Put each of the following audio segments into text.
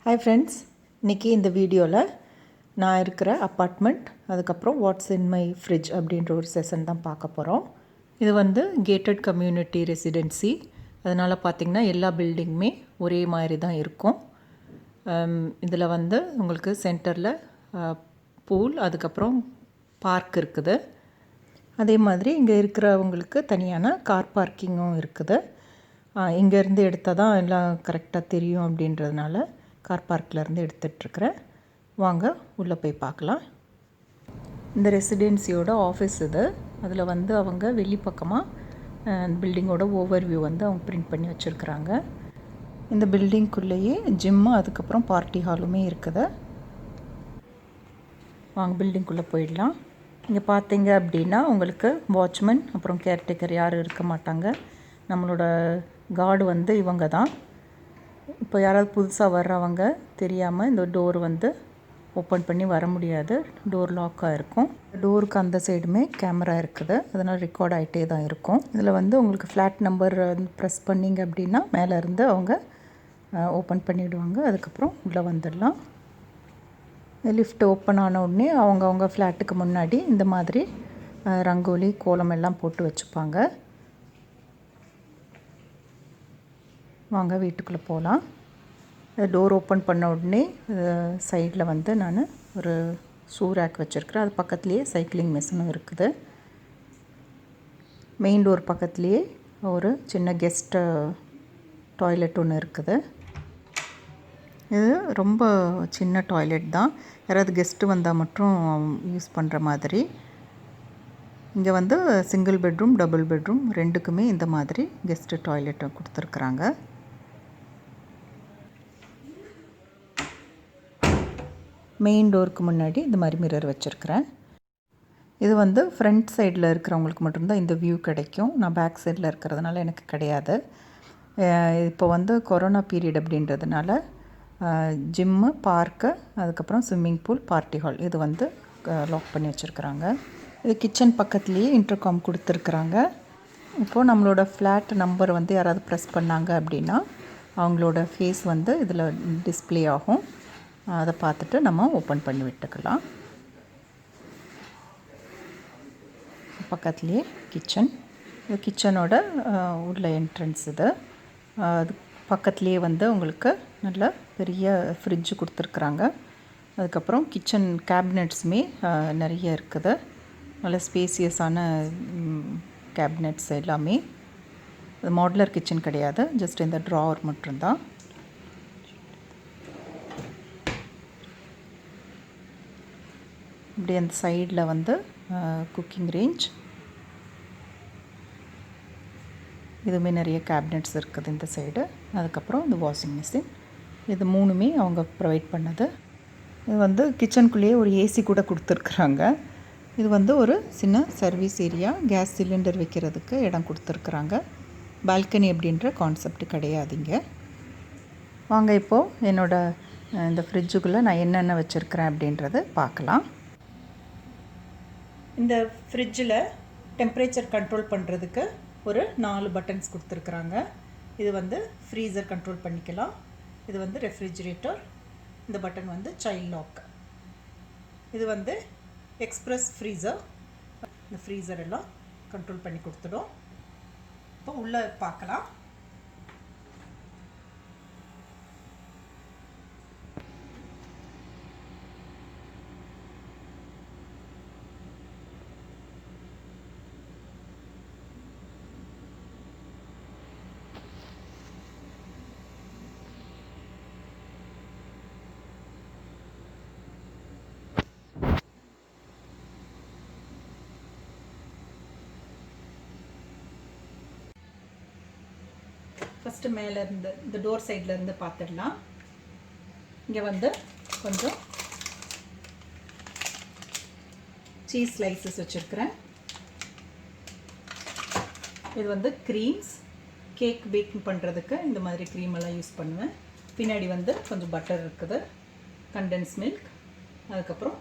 Hi friends, இன்றைக்கி இந்த வீடியோவில் நான் இருக்கிற அப்பார்ட்மெண்ட், அதுக்கப்புறம் வாட்ஸ் இன் மை ஃப்ரிட்ஜ் அப்படின்ற ஒரு செஷன் தான் பார்க்க போகிறோம். இது வந்து கேட்டட் கம்யூனிட்டி ரெசிடென்சி. அதனால் பார்த்திங்கன்னா எல்லா பில்டிங்குமே ஒரே மாதிரி தான் இருக்கும். இதில் வந்து உங்களுக்கு சென்டரில் பூல், அதுக்கப்புறம் பார்க் இருக்குது. அதே மாதிரி இங்கே இருக்கிறவங்களுக்கு தனியான கார் பார்க்கிங்கும் இருக்குது. இங்கேருந்து எடுத்தால் தான் எல்லாம் கரெக்டாக தெரியும் அப்படின்றதுனால கார் பார்க்கிலேருந்து எடுத்துகிட்ருக்குறேன். வாங்க உள்ளே போய் பார்க்கலாம். இந்த ரெசிடென்சியோட ஆஃபீஸ் இது. அதில் வந்து அவங்க வெளிப்பக்கமாக பில்டிங்கோட ஓவர்வியூ வந்து அவங்க பிரிண்ட் பண்ணி வச்சுருக்குறாங்க. இந்த பில்டிங்குள்ளேயே ஜிம்மு, அதுக்கப்புறம் பார்ட்டி ஹாலுமே இருக்குது. வாங்க பில்டிங்குள்ளே போயிடலாம். இங்கே பார்த்தீங்க அப்படின்னா உங்களுக்கு வாட்ச்மேன் அப்புறம் கேர்டேக்கர் யாரும் இருக்க மாட்டாங்க. நம்மளோட கார்டு வந்து இவங்க தான். இப்போ யாராவது புதுசாக வர்றவங்க தெரியாமல் இந்த டோர் வந்து ஓப்பன் பண்ணி வர முடியாது. டோர் லாக்காக இருக்கும். டோருக்கு அந்த சைடுமே கேமரா இருக்குது, அதனால் ரெக்கார்ட் ஆகிட்டே தான் இருக்கும். இதில் வந்து உங்களுக்கு ஃப்ளாட் நம்பர் ப்ரெஸ் பண்ணிங்க அப்படின்னா மேலே இருந்து அவங்க ஓப்பன் பண்ணிவிடுவாங்க. அதுக்கப்புறம் உள்ளே வந்துடலாம். லிஃப்ட் ஓப்பன் ஆன உடனே அவங்கவுங்க ஃப்ளாட்டுக்கு முன்னாடி இந்த மாதிரி ரங்கோலி, கோலம் எல்லாம் போட்டு வச்சுப்பாங்க. வாங்க வீட்டுக்குள்ளே போகலாம். டோர் ஓப்பன் பண்ண உடனே சைடில் வந்து நான் ஒரு ஷூ ரேக் வச்சுருக்கிறேன். அது பக்கத்துலேயே சைக்கிளிங் மிஷினும் இருக்குது. மெயின் டோர் பக்கத்துலேயே ஒரு சின்ன கெஸ்ட்டு டாய்லெட் ஒன்று இருக்குது. இது ரொம்ப சின்ன டாய்லெட் தான், யாராவது கெஸ்ட்டு வந்தால் மட்டும் யூஸ் பண்ணுற மாதிரி. இங்கே வந்து சிங்கிள் பெட்ரூம், டபுள் பெட்ரூம் ரெண்டுக்குமே இந்த மாதிரி கெஸ்ட்டு டாய்லெட்டை கொடுத்துருக்குறாங்க. மெயின் டோருக்கு முன்னாடி இந்த மாதிரி மிரர் வச்சுருக்கிறேன். இது வந்து ஃப்ரண்ட் சைடில் இருக்கிறவங்களுக்கு மட்டும்தான் இந்த வியூ கிடைக்கும். நான் பேக் சைடில் இருக்கிறதுனால எனக்கு கிடையாது. இப்போ வந்து கொரோனா பீரியட் அப்படின்றதுனால ஜிம்மு, பார்க்கு, அதுக்கப்புறம் ஸ்விம்மிங் பூல், பார்ட்டி ஹால் இது வந்து லாக் பண்ணி வச்சுருக்குறாங்க. இது கிச்சன் பக்கத்துலேயே இன்டர்காம் கொடுத்துருக்குறாங்க. இப்போது நம்மளோட ஃப்ளாட் நம்பர் வந்து யாராவது ப்ரெஸ் பண்ணாங்க அப்படின்னா அவங்களோட ஃபேஸ் வந்து இதில் டிஸ்ப்ளே ஆகும். அதை பார்த்துட்டு நம்ம ஓப்பன் பண்ணி விட்டுக்கலாம். பக்கத்துலேயே கிச்சன். இது கிச்சனோட உள்ள என்ட்ரன்ஸ் இது. அது பக்கத்துலேயே வந்து உங்களுக்கு நல்ல பெரிய ஃப்ரிட்ஜு கொடுத்துருக்குறாங்க. அதுக்கப்புறம் கிச்சன் கேபினட்ஸுமே நிறைய இருக்குது. நல்ல ஸ்பேசியஸான கேபினட்ஸ் எல்லாமே. அது மாடுலர் கிச்சன் கிடையாது, ஜஸ்ட் இந்த ட்ராவர் மட்டும்தான். இப்படி அந்த சைடில் வந்து குக்கிங் ரேஞ்ச், இதுவுமே நிறைய கேபினட்ஸ் இருக்குது இந்த சைடு. அதுக்கப்புறம் இந்த வாஷிங் மிஷின், இது மூணுமே அவங்க ப்ரொவைட் பண்ணது. இது வந்து கிச்சனுக்குள்ளேயே ஒரு ஏசி கூட கொடுத்துருக்குறாங்க. இது வந்து ஒரு சின்ன சர்வீஸ் ஏரியா, கேஸ் சிலிண்டர் வைக்கிறதுக்கு இடம் கொடுத்துருக்குறாங்க. பால்கனி அப்படின்ற கான்செப்ட் கிடையாதுங்க. வாங்க இப்போது என்னோடய இந்த ஃப்ரிட்ஜுக்குள்ளே நான் என்னென்ன வச்சுருக்கிறேன் அப்படின்றத பார்க்கலாம். இந்த ஃப்ரிட்ஜில் டெம்பரேச்சர் கண்ட்ரோல் பண்ணுறதுக்கு ஒரு 4 பட்டன்ஸ் கொடுத்துருக்குறாங்க. இது வந்து ஃப்ரீசர் கண்ட்ரோல் பண்ணிக்கலாம். இது வந்து ரெஃப்ரிஜிரேட்டர். இந்த பட்டன் வந்து சைல்ட் லாக். இது வந்து எக்ஸ்ப்ரெஸ் ஃப்ரீசர். இந்த ஃப்ரீசர் எல்லாம் கண்ட்ரோல் பண்ணி கொடுத்துடும். இப்போ உள்ளே பார்க்கலாம். ஃபஸ்ட்டு மேலேருந்து இந்த டோர் சைட்லேருந்து பார்த்துடலாம். இங்கே வந்து கொஞ்சம் சீஸ் ஸ்லைசஸ் வச்சுருக்கிறேன். இது வந்து க்ரீம்ஸ், கேக் பேக்கிங் பண்ணுறதுக்கு இந்த மாதிரி க்ரீம் எல்லாம் யூஸ் பண்ணுவேன். பின்னாடி வந்து கொஞ்சம் பட்டர் இருக்குது, கண்டென்ஸ் மில்க். அதுக்கப்புறம்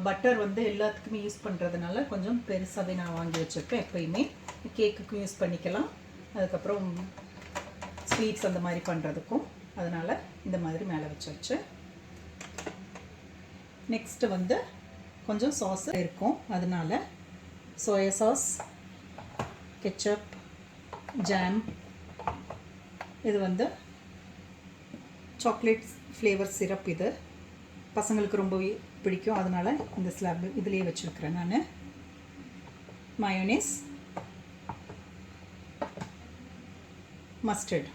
பட்டர் வந்து எல்லாத்துக்குமே யூஸ் பண்ணுறதுனால கொஞ்சம் பெருசாகவே நான் வாங்கி வச்சுருக்கேன். எப்போயுமே கேக்குக்கும் யூஸ் பண்ணிக்கலாம். அதுக்கப்புறம் ஸ்வீட்ஸ் அந்த மாதிரி பண்ணுறதுக்கும் அதனால் இந்த மாதிரி மேலே வச்சாச்சு. நெக்ஸ்ட்டு வந்து கொஞ்சம் சாஸ் இருக்கும், அதனால் சோயா சாஸ், கெச்சப், ஜாம், இது வந்து சாக்லேட் ஃப்ளேவர் சிரப். இது பசங்களுக்கு ரொம்ப பிடிக்கும், அதனால் இந்த ஸ்லாப் இதுலேயே வச்சுருக்கிறேன் நான். மயோனீஸ், மஸ்டர்ட்,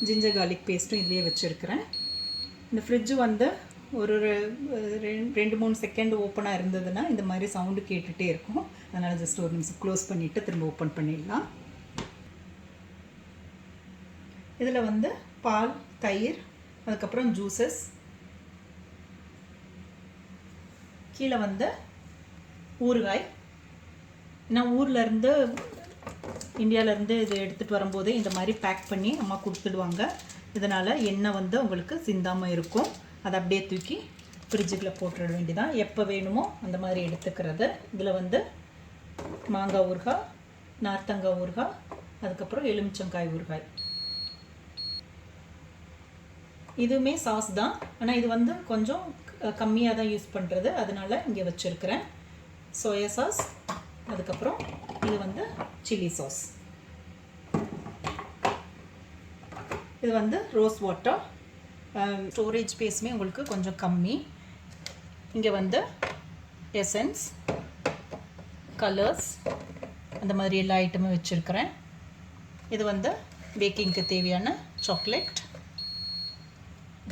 ஜிஞ்சர் கார்லிக் பேஸ்ட்டும் இதுலேயே வச்சுருக்கிறேன். இந்த ஃப்ரிட்ஜு வந்து ஒரு 2-3 செகண்ட் ஓப்பனாக இருந்ததுன்னா இந்த மாதிரி சவுண்டு கேட்டுகிட்டே இருக்கும். அதனால் ஜஸ்ட் ஒரு நிமிஷம் க்ளோஸ் பண்ணிவிட்டு திரும்ப ஓப்பன் பண்ணிடலாம். இதில் வந்து பால், தயிர், அதுக்கப்புறம் ஜூஸஸ், கீழே வந்து ஊறுகாய். நான் ஊர்லேருந்து இந்தியாவிலேருந்து இது எடுத்துகிட்டு வரும்போதே இந்த மாதிரி பேக் பண்ணி அம்மா கொடுத்துடுவாங்க. இதனால் எண்ணெய் வந்து உங்களுக்கு சிந்தாமல் இருக்கும். அதை அப்படியே தூக்கி ஃப்ரிட்ஜுக்குள்ளே போட்டுற வேண்டியதான், எப்போ வேணுமோ அந்த மாதிரி எடுத்துக்கிறது. இதில் வந்து மாங்காய் ஊறுகாய், நார்த்தங்காய் ஊறுகாய், அதுக்கப்புறம் எலுமிச்சங்காய் ஊறுகாய். இதுவுமே சாஸ் தான், ஆனால் இது வந்து கொஞ்சம் கம்மியாக தான் யூஸ் பண்ணுறது, அதனால் இங்கே வச்சுருக்கிறேன். சோயா சாஸ், அதுக்கப்புறம் இது வந்து சில்லி சாஸ். இது வந்து ரோஸ் வாட்டர். ஸ்டோரேஜ் ஸ்பேஸுமே உங்களுக்கு கொஞ்சம் கம்மி. இங்கே வந்து எசன்ஸ், கலர்ஸ், அந்த மாதிரி எல்லா ஐட்டமும் வச்சுருக்கிறேன். இது வந்து பேக்கிங்க்கு தேவையான chocolate,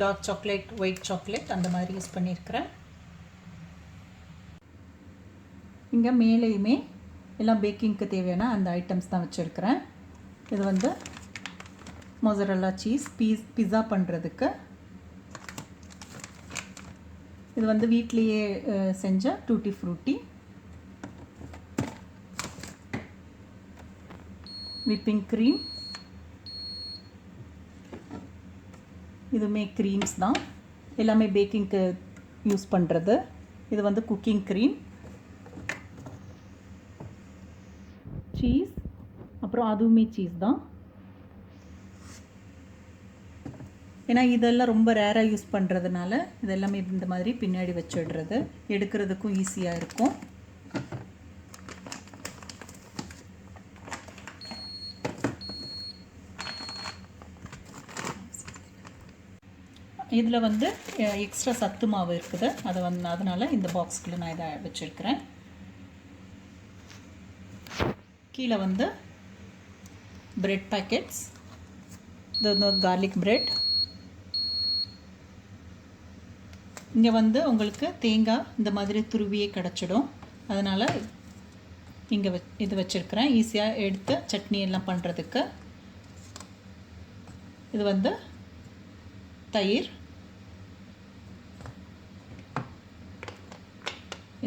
dark chocolate, white chocolate, அந்த மாதிரி யூஸ் பண்ணியிருக்கிறேன். இங்கே மேலேயுமே எல்லாம் பேக்கிங்க்கு தேவையான அந்த ஐட்டம்ஸ் தான் வச்சுருக்கிறேன். இது வந்து மொசரல்லா சீஸ், பிஸா பண்ணுறதுக்கு. இது வந்து வீட்லேயே செஞ்ச டூட்டி ஃப்ரூட்டி, விப்பிங் க்ரீம், இதுவுமே க்ரீம்ஸ் தான், எல்லாமே பேக்கிங்க்கு யூஸ் பண்ணுறது. இது வந்து குக்கிங் க்ரீம், சீஸ், அப்புறம் அதுவுமே சீஸ் தான். ஏன்னா இதெல்லாம் ரொம்ப ரேராக யூஸ் பண்ணுறதுனால இதெல்லாமே இந்த மாதிரி பின்னாடி வச்சிடுறது, எடுக்கிறதுக்கும் ஈஸியாக இருக்கும். இதில் வந்து எக்ஸ்ட்ரா சத்து மாவு இருக்குது, அதை வந்து அதனால் இந்த பாக்ஸ்குள்ளே நான் இதை வச்சுருக்கிறேன். கீழே வந்து பிரெட் பேக்கெட்ஸ், இது வந்து கார்லிக் பிரெட். இங்கே வந்து உங்களுக்கு தேங்காய் இந்த மாதிரி துருவியே கிடச்சிடும், அதனால் இங்கே இது வச்சுருக்கிறேன், ஈஸியாக எடுத்து சட்னி எல்லாம் பண்ணுறதுக்கு. இது வந்து தயிர்.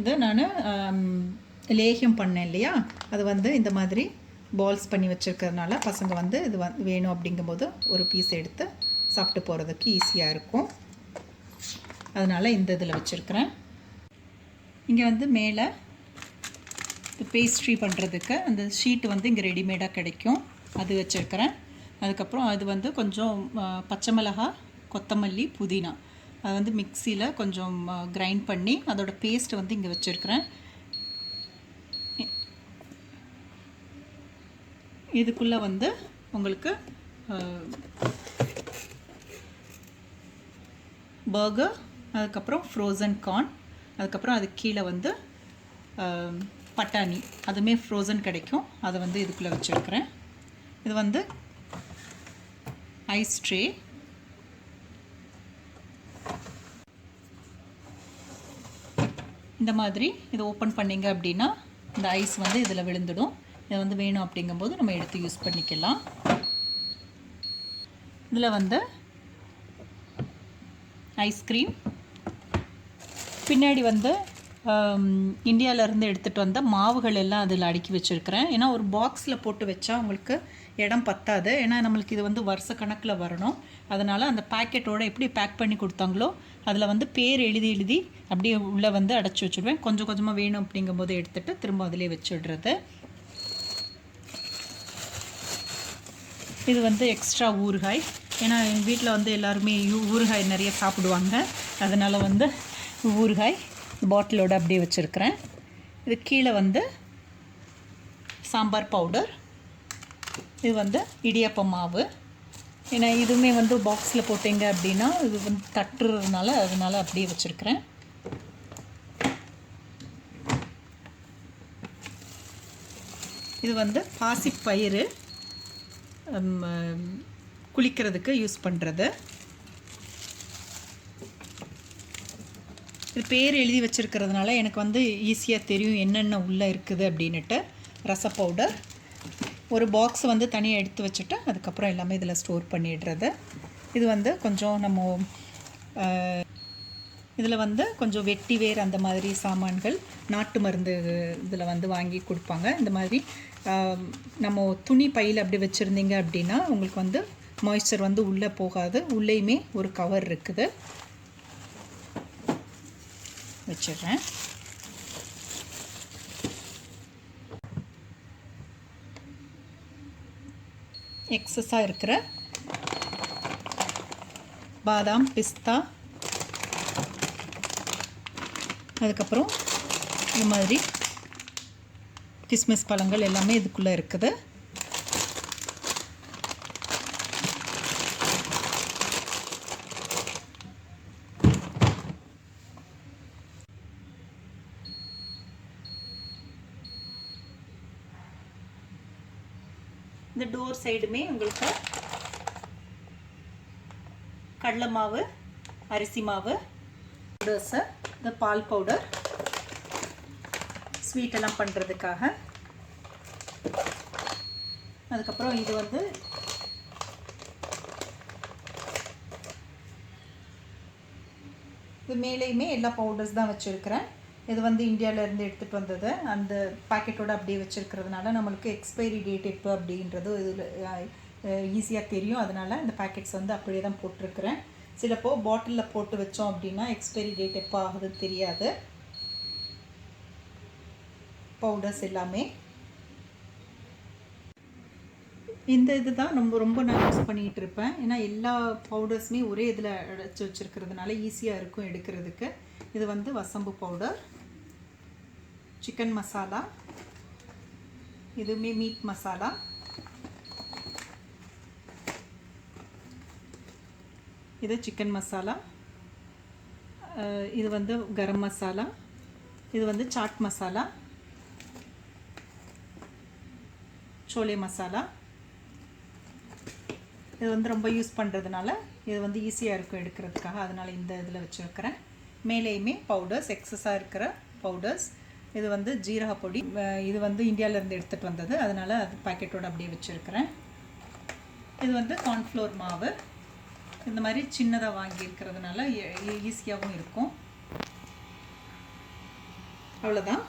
இது நான் லேகியம் பண்ணேன் இல்லையா, அது வந்து இந்த மாதிரி பால்ஸ் பண்ணி வச்சுருக்கிறதுனால பசங்க வந்து இது வேணும் அப்படிங்கும்போது ஒரு பீஸ் எடுத்து சாப்பிட்டு போகிறதுக்கு ஈஸியாக இருக்கும். அதனால் இந்த இதில் வச்சுருக்கிறேன். இங்கே வந்து மேலே பேஸ்ட்ரி பண்ணுறதுக்கு அந்த ஷீட் வந்து இங்கே ரெடிமேடாக கிடைக்கும், அது வச்சுருக்கிறேன். அதுக்கப்புறம் அது வந்து கொஞ்சம் பச்சை மிளகாய், கொத்தமல்லி, புதினா, அது வந்து மிக்சியில் கொஞ்சம் கிரைண்ட் பண்ணி அதோட பேஸ்ட் வந்து இங்கே வச்சுருக்கிறேன். இதுக்குள்ளே வந்து உங்களுக்கு பர்கர், அதுக்கப்புறம் ஃப்ரோசன் கார்ன், அதுக்கப்புறம் அது கீழே வந்து பட்டாணி, அதுவுமே ஃப்ரோசன் கிடைக்கும், அதை வந்து இதுக்குள்ளே வச்சுருக்கிறேன். இது வந்து ஐஸ் ட்ரே. இந்த மாதிரி இதை ஓப்பன் பண்ணிங்க அப்படின்னா இந்த ஐஸ் வந்து இதில் விழுந்துடும். இதை வந்து வேணும் அப்படிங்கும்போது நம்ம எடுத்து யூஸ் பண்ணிக்கலாம். இதில் வந்து ஐஸ்கிரீம், பின்னாடி வந்து இந்தியாவிலேருந்து எடுத்துகிட்டு வந்த மாவுகள் எல்லாம் அதில் அடுக்கி வச்சுருக்கிறேன். ஏன்னா ஒரு பாக்ஸில் போட்டு வச்சா உங்களுக்கு இடம் பத்தாது, ஏன்னா நம்மளுக்கு இது வந்து வருஷ கணக்கில் வரணும். அதனால் அந்த பேக்கெட்டோடு எப்படி பேக் பண்ணி கொடுத்தாங்களோ அதில் வந்து பேர் எழுதி அப்படியே உள்ளே வந்து அடைச்சி வச்சுடுவேன். கொஞ்சம் கொஞ்சமாக வேணும் அப்படிங்கும்போது எடுத்துகிட்டு திரும்ப அதிலே வச்சுடுறது. இது வந்து எக்ஸ்ட்ரா ஊறுகாய். ஏன்னா எங்கள் வீட்டில் வந்து எல்லாருமே ஊறுகாய் நிறைய சாப்பிடுவாங்க. அதனால் வந்து ஊறுகாய் பாட்டிலோடு அப்படியே வச்சுருக்கிறேன். இது கீழே வந்து சாம்பார் பவுடர். இது வந்து இடியாப்பம் மாவு. ஏன்னா இதுவுமே வந்து பாக்ஸில் போட்டிங்க அப்படின்னா இது வந்து தட்டுறதுனால அதனால் அப்படியே வச்சுருக்கிறேன். இது வந்து பாசிப்பயிறு குளிக்கிறதுக்கு யூஸ் பண்ணுறது. இது பேர் எழுதி வச்சுருக்கிறதுனால எனக்கு வந்து ஈஸியாக தெரியும் என்னென்ன உள்ளே இருக்குது அப்படின்ட்டு. ரச பவுடர் ஒரு பாக்ஸ் வந்து தனியாக எடுத்து வச்சுட்டு அதுக்கப்புறம் எல்லாமே இதில் ஸ்டோர் பண்ணிடுறது. இது வந்து கொஞ்சம் நம்ம இதில் வந்து கொஞ்சம் வெட்டி வேர் அந்த மாதிரி சாமான்கள் நாட்டு மருந்து இதில் வந்து வாங்கி கொடுப்பாங்க. இந்த மாதிரி நம்ம துணி பையில் அப்படி வச்சுருந்தீங்க அப்படின்னா உங்களுக்கு வந்து மாய்ஸ்சர் வந்து உள்ளே போகாது. உள்ளேயுமே ஒரு கவர் இருக்குது, வச்சிடுறேன். எக்ஸஸாக இருக்கிற பாதாம், பிஸ்தா, அதுக்கப்புறம் இந்த மாதிரி கிஸ்மிஸ் பழங்கள் எல்லாமே இதுக்குள்ளே இருக்குது. இந்த டோர் சைடுமே உங்களுக்கு கடலை மாவு, அரிசி மாவு, பவுடர்ஸு, இந்த பால் பவுடர் ஸ்வீட்டெல்லாம் பண்ணுறதுக்காக. அதுக்கப்புறம் இது வந்து இது மேலேயுமே எல்லா பவுடர்ஸ் தான் வச்சுருக்கிறேன். இது வந்து இந்தியாவிலேருந்து எடுத்துகிட்டு வந்தது. அந்த பேக்கெட்டோடு அப்படியே வச்சுருக்கிறதுனால நம்மளுக்கு எக்ஸ்பைரி டேட் எப்போ அப்படின்றது இதில் ஈஸியாக தெரியும். அதனால் இந்த பேக்கெட்ஸ் வந்து அப்படியே தான் போட்டிருக்கிறேன். சிலப்போ பாட்டிலில் போட்டு வச்சோம் அப்படின்னா எக்ஸ்பைரி டேட் எப்போ ஆகுதுன்னு தெரியாது. பவுடர்ஸ் எல்லாமே இந்த இது தான் ரொம்ப நான் யூஸ் பண்ணிகிட்டு இருப்பேன். ஏன்னா எல்லா பவுடர்ஸுமே ஒரே இதில் அடைச்சி வச்சுருக்கிறதுனால ஈஸியாக இருக்கும் எடுக்கிறதுக்கு. இது வந்து வசம்பு பவுடர், சிக்கன் மசாலா, இதுவுமே மீட் மசாலா, இது சிக்கன் மசாலா, இது வந்து கரம் மசாலா, இது வந்து சாட் மசாலா, சோலே மசாலா. இது வந்து ரொம்ப யூஸ் பண்ணுறதுனால இது வந்து ஈஸியாக இருக்கும் எடுக்கிறதுக்காக, அதனால் இந்த இதில் வச்சுருக்கிறேன். மேலேயுமே பவுடர்ஸ், எக்ஸஸாக இருக்கிற பவுடர்ஸ். இது வந்து ஜீரக பொடி, இது வந்து இந்தியாவிலேருந்து எடுத்துகிட்டு வந்தது, அதனால் அது பாக்கெட்டோடு அப்படியே வச்சுருக்கிறேன். இது வந்து கார்ன்ஃப்ளோர் மாவு. இந்த மாதிரி சின்னதாக வாங்கியிருக்கிறதுனால ஈஸியாகவும் இருக்கும். அவ்வளோதான்.